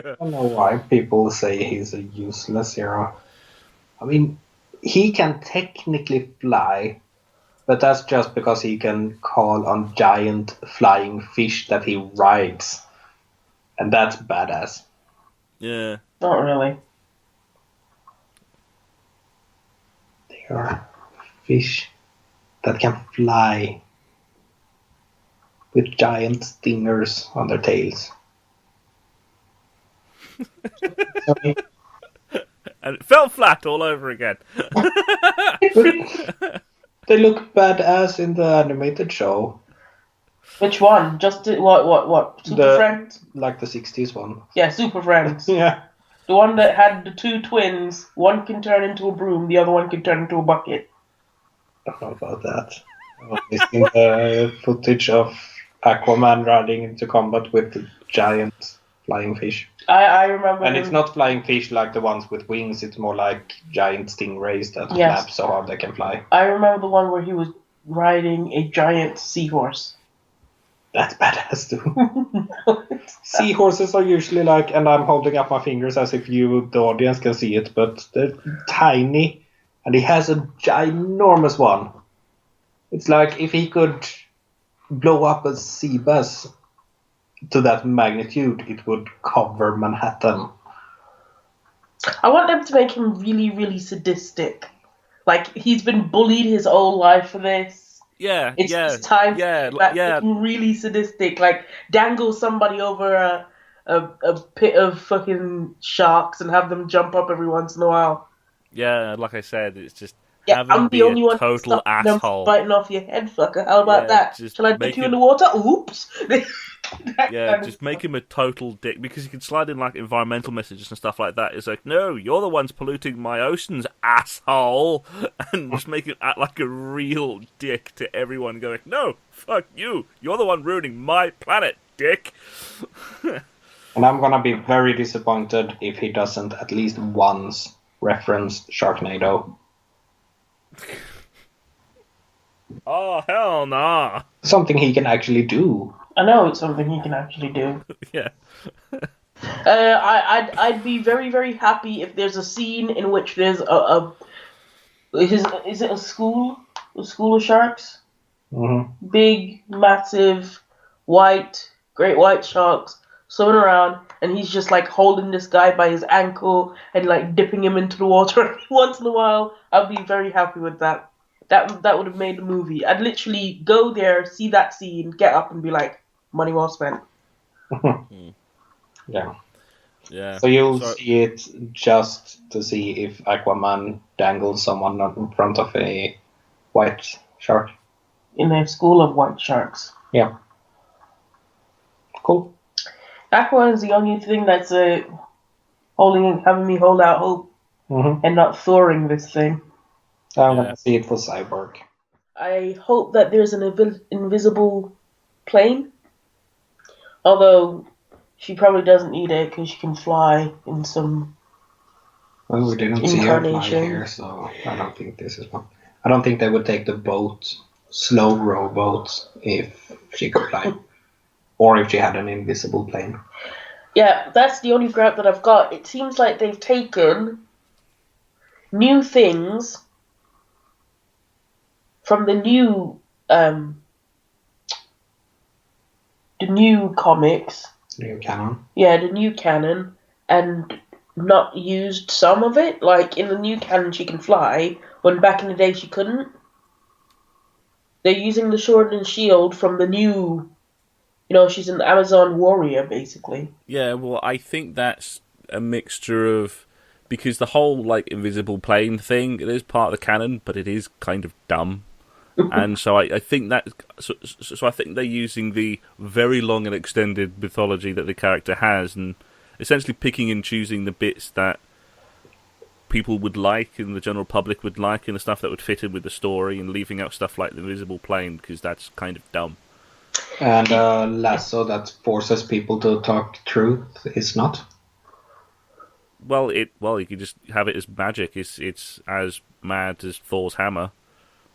don't know why people say he's a useless hero. I mean, he can technically fly, but that's just because he can call on giant flying fish that he rides. And that's badass. Yeah. Not really. They are fish that can fly with giant stingers on their tails. Sorry. And it fell flat all over again. They look badass in the animated show. Which one? Just what? Super Friends? Like the 60s one. Yeah, Super Friends. Yeah. The one that had the two twins. One can turn into a broom, the other one can turn into a bucket. I don't know about that. I've seen the footage of Aquaman riding into combat with the giant flying fish. I remember. And it's not flying fish like the ones with wings, it's more like giant stingrays that flap so hard they can fly. I remember the one where he was riding a giant seahorse. That's badass too. Seahorses are usually like, and I'm holding up my fingers as if you, the audience, can see it, but they're tiny, and he has a ginormous one. It's like if he could blow up a sea bus to that magnitude, it would cover Manhattan. I want them to make him really, really sadistic. Like, he's been bullied his whole life for this. Yeah, It's time to make him really sadistic. Like, dangle somebody over a pit of fucking sharks and have them jump up every once in a while. Yeah, like I said, it's just I'm having the only a one total asshole. biting off your head, fucker. How about that? Shall I dip you in the water? Oops. Just make him a total dick, because you can slide in like environmental messages and stuff like that. It's like, no, you're the ones polluting my oceans, asshole, and just make him act like a real dick to everyone, going, no, fuck you, you're the one ruining my planet, dick. And I'm gonna be very disappointed if he doesn't at least once reference Sharknado. Oh, hell nah. Something he can actually do. I know it's something he can actually do. Yeah. I'd be very, very happy if there's a scene in which there's is it a school? A school of sharks? Mm-hmm. Big, massive, great white sharks swimming around, and he's just like holding this guy by his ankle and like dipping him into the water every once in a while. I'd be very happy with that. That would have made the movie. I'd literally go there, see that scene, get up, and be like, money well spent. Yeah. Yeah. So you'll see it just to see if Aquaman dangles someone in front of a white shark. In a school of white sharks. Yeah. Cool. Aquaman is the only thing that's having me hold out hope and not thoring this thing. I'm gonna see it for Cyborg. I hope that there's an invisible plane. Although she probably doesn't need it because she can fly in some. Well, we didn't see her fly here, so I don't think this is one. I don't think they would take the boat, slow rowboat, if she could fly, or if she had an invisible plane. Yeah, that's the only gripe that I've got. It seems like they've taken new things from the new comics. New canon? Yeah, the new canon, and not used some of it. Like, in the new canon she can fly, when back in the day she couldn't. They're using the sword and shield from the new... she's an Amazon warrior, basically. Yeah, well, I think that's a mixture of... Because the whole, like, invisible plane thing, it is part of the canon, but it is kind of dumb. And so I think that... So I think they're using the very long and extended mythology that the character has, and essentially picking and choosing the bits that people would like and the general public would like and the stuff that would fit in with the story, and leaving out stuff like the invisible plane, because that's kind of dumb. And lasso that forces people to talk truth is not? Well, you could just have it as magic. It's as mad as Thor's hammer.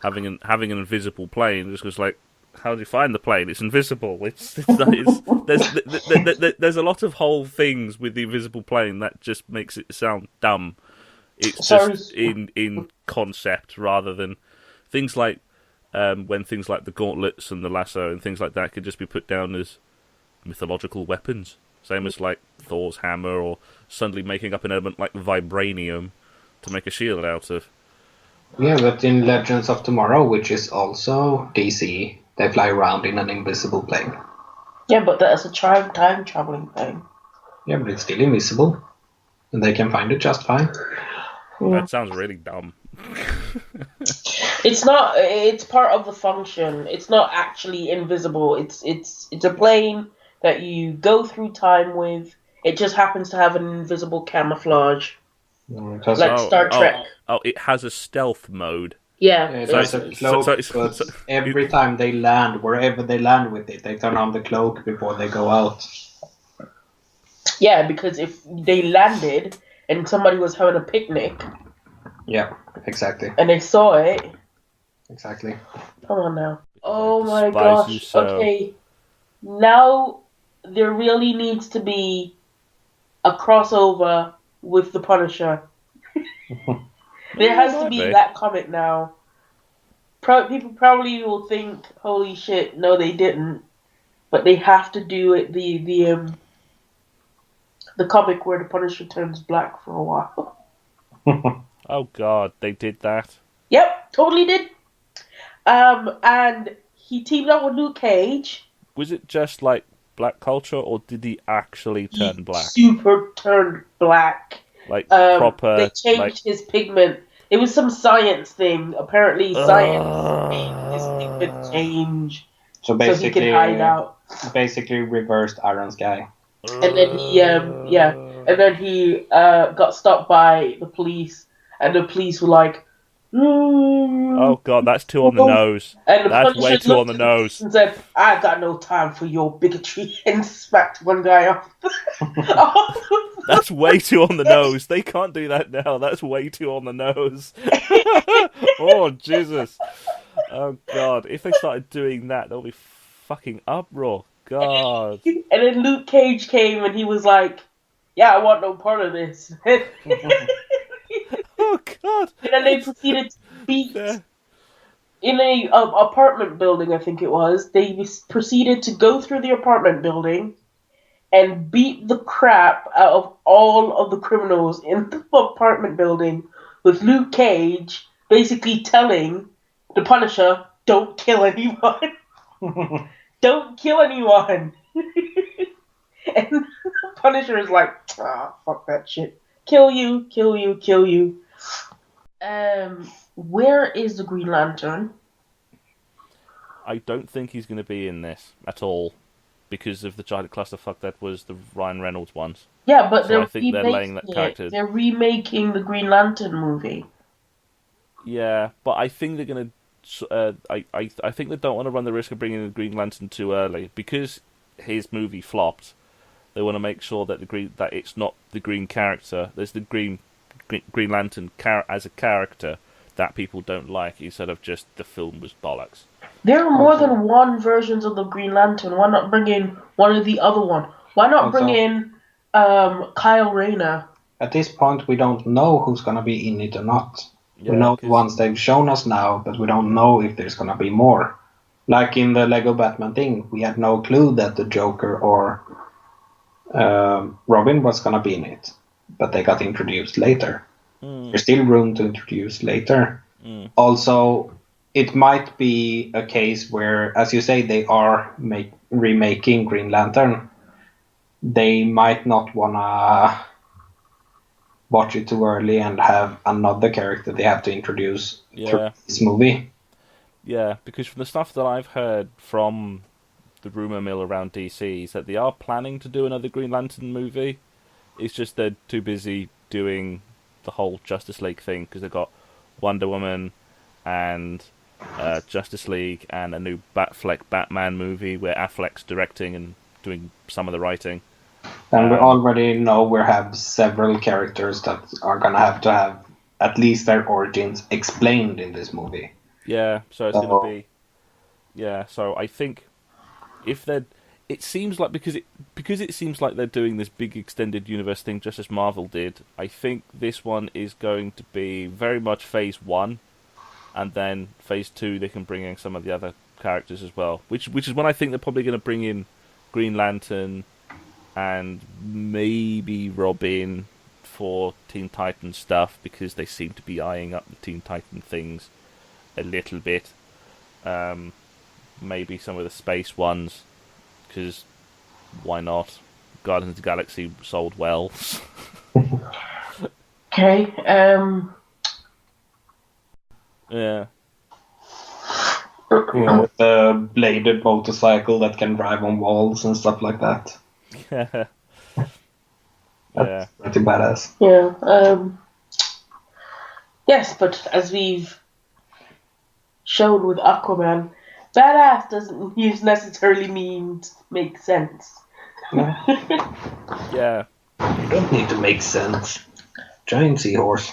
Having an invisible plane just goes like, how do you find the plane? It's invisible. There's a lot of whole things with the invisible plane that just makes it sound dumb. It's just in concept rather than things like when things like the gauntlets and the lasso and things like that could just be put down as mythological weapons. Same as like Thor's hammer, or suddenly making up an element like vibranium to make a shield out of. Yeah, but in Legends of Tomorrow, which is also DC, they fly around in an invisible plane. Yeah, but that's a time traveling thing. Yeah, but it's still invisible, and they can find it just fine. That sounds really dumb. It's not. It's part of the function. It's not actually invisible. It's a plane that you go through time with. It just happens to have an invisible camouflage, like Star Trek. Oh, it has a stealth mode. Yeah, it has a cloak, but every time they land, wherever they land with it, they turn on the cloak before they go out. Yeah, because if they landed and somebody was having a picnic... Yeah, exactly. And they saw it... Exactly. Come on now. Oh my gosh. Okay. Now there really needs to be a crossover with the Punisher. There has to be that comic now. People probably will think, holy shit, no they didn't. But they have to do it, the comic where the Punisher turns black for a while. Oh god, they did that? Yep, totally did. And he teamed up with Luke Cage. Was it just like black culture, or did he actually turn black? Super turned black. Like proper. They changed his pigment. It was some science thing. Apparently, science made his pigment change, so basically, he could hide out. Basically, reversed Iron Sky. And then he got stopped by the police, and the police were like, "Oh god, that's too on the nose. And that's way too on the nose." And said, "I got no time for your bigotry," and smacked one guy off. That's way too on the nose. They can't do that now. That's way too on the nose. Oh Jesus! Oh god! If they started doing that, there'll be fucking uproar. God. And then Luke Cage came and he was like, "Yeah, I want no part of this." Oh god! And then they proceeded to beat in a apartment building. I think it was. They proceeded to go through the apartment building and beat the crap out of all of the criminals in the apartment building, with Luke Cage basically telling the Punisher, "Don't kill anyone." Don't kill anyone. And the Punisher is like, fuck that shit. Kill you, kill you, kill you. Where is the Green Lantern? I don't think he's going to be in this at all, because of the giant clusterfuck that was the Ryan Reynolds ones. Yeah, but so I think they're laying that character. They're remaking the Green Lantern movie. Yeah, but I think they're going to. I think they don't want to run the risk of bringing in the Green Lantern too early, because his movie flopped. They want to make sure that that it's not the Green character. There's the Green Lantern as a character that people don't like, instead of just the film was bollocks. There are more than one versions of the Green Lantern. Why not bring in one of the other one? Why not bring in Kyle Rayner? At this point, we don't know who's gonna be in it or not. Yeah, we know the ones they've shown us now, but we don't know if there's gonna be more. Like in the Lego Batman thing, we had no clue that the Joker or Robin was gonna be in it, but they got introduced later. There's still room to introduce later. Also, it might be a case where, as you say, they are remaking Green Lantern. They might not wanna watch it too early and have another character they have to introduce through this movie. Yeah, because from the stuff that I've heard from the rumour mill around DC is that they are planning to do another Green Lantern movie. It's just they're too busy doing the whole Justice League thing, because they've got Wonder Woman and Justice League and a new Batfleck Batman movie where Affleck's directing and doing some of the writing. And we already know we have several characters that are going to have at least their origins explained in this movie. Yeah, so it's going to be... Yeah, so I think if they're, it seems like because it seems like they're doing this big extended universe thing just as Marvel did. I think this one is going to be very much Phase 1, and then Phase 2 they can bring in some of the other characters as well. Which is when I think they're probably going to bring in Green Lantern and maybe Robin for Teen Titan stuff, because they seem to be eyeing up the Teen Titan things a little bit. Maybe some of the space ones, because why not? Guardians of the Galaxy sold well. Okay. Yeah. The bladed motorcycle that can drive on walls and stuff like that. Yeah. That's pretty badass. Yeah. Yes, but as we've shown with Aquaman, badass doesn't necessarily mean make sense. Yeah. You don't need to make sense. Giant seahorse.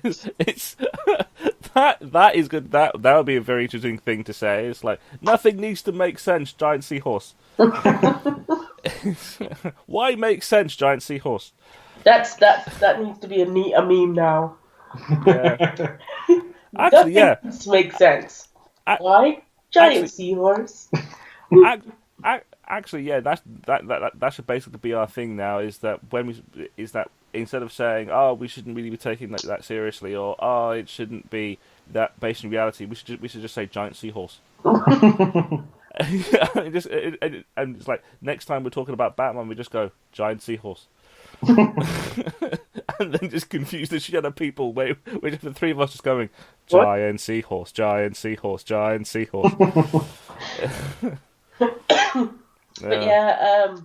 It's that is good. That would be a very interesting thing to say. It's like nothing needs to make sense. Giant seahorse. Why make sense? Giant seahorse. That needs to be a meme now. Yeah. Actually, yeah. Nothing needs to make sense. Why? Giant seahorse. Actually, yeah. That should basically be our thing now. Is that instead of saying, "Oh, we shouldn't really be taking that seriously," or "Oh, it shouldn't be that based in reality," we should just say giant seahorse. And it's like next time we're talking about Batman, we just go giant seahorse, and then just confuse the shit out of people. Wait, the three of us just going giant seahorse, giant seahorse, giant seahorse. But yeah,